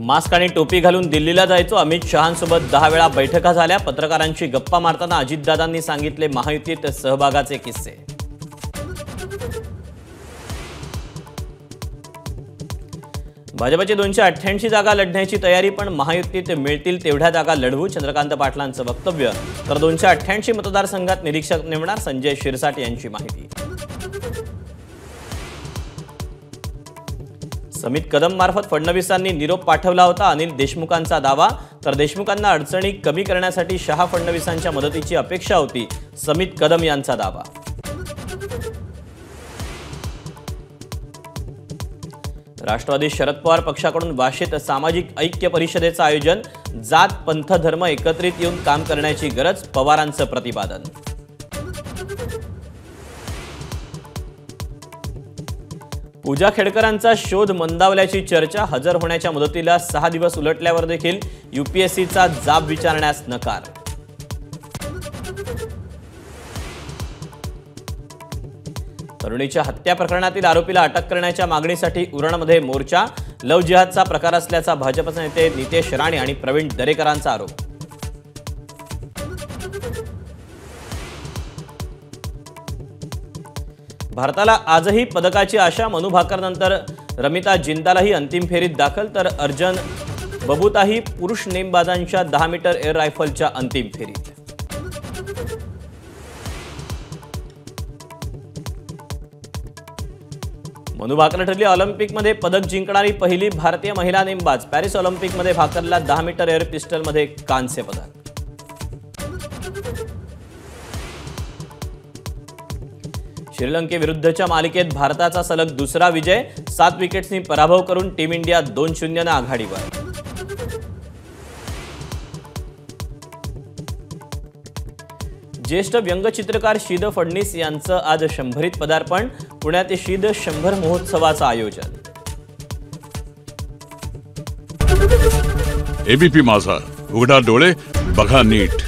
Mask आणि टोपी घालून दिल्लीला जायचो। अमित शहांसोबत 10 वेळा बैठका झाल्या। पत्रकारांशी गप्पा मारताना अजितदादांनी सांगितले महायुतीत सहभागाचे किस्से। भाजपची 288 जागा लढण्याची तयारी, पण महायुतीत मिळतील तेवढ्या जागा लढवू, चंद्रकांत पाटलांचं वक्तव्य। तर 288 मतदारसंघात निरीक्षक नेमणार, संजय शिरसाट यांची माहिती। समित कदम मार्फत फडणवीसांनी निरोप पाठवला होता, अनिल देशमुखांचा दावा। तर देशमुखांना अडचणी कमी करण्यासाठी शहा फडणवीसांच्या मदतीची अपेक्षा होती, समित कदम यांचा दावा। राष्ट्रवादी शरद पवार पक्षाकडून वाशीत सामाजिक ऐक्य परिषदेचं आयोजन। जात पंथ धर्म एकत्रित येऊन काम करण्याची गरज, पवारांचं प्रतिपादन। पूजा खेडकरांचा शोध मंदावल्याची चर्चा। हजर होण्याच्या मुदतीला 6 दिवस उलटल्यावर देखील यूपीएससीचा जाब विचारण्यास नकार। तरुणीच्या हत्या प्रकरणातील आरोपीला अटक करण्याच्या मागणीसाठी उरणमध्ये मोर्चा। लव्ह जिहादचा प्रकार असल्याचा भाजपचे नेते नितेश राणे आणि प्रवीण दरेकरांचा आरोप। भारताला आजही पदकाची आशा। मनु भाकरनंतर रमिता जिंदालही अंतिम फेरीत दाखल, तर अर्जन बबूताही पुरुष नेमबाजांच्या 10 मीटर एअर रायफलच्या अंतिम फेरीत। मनु भाकर ठरली ऑलिम्पिकमध्ये पदक जिंकणारी पहिली भारतीय महिला नेमबाज। पॅरिस ऑलिम्पिकमध्ये भाकरला 10 मीटर एअर पिस्टलमध्ये कांस्य पदक। श्रीलंकेविरुद्धच्या मालिकेत भारताचा सलग दुसरा विजय। 7 विकेट्सनी पराभव करून टीम इंडिया 2-0 आघाडीवर। ज्येष्ठ व्यंगचित्रकार शीद फडणीस यांचं आज 100रीत पदार्पण। पुण्यात शीद 100 महोत्सवाचं आयोजन। एबीपी माझा, उघडा डोळे बघा नीट।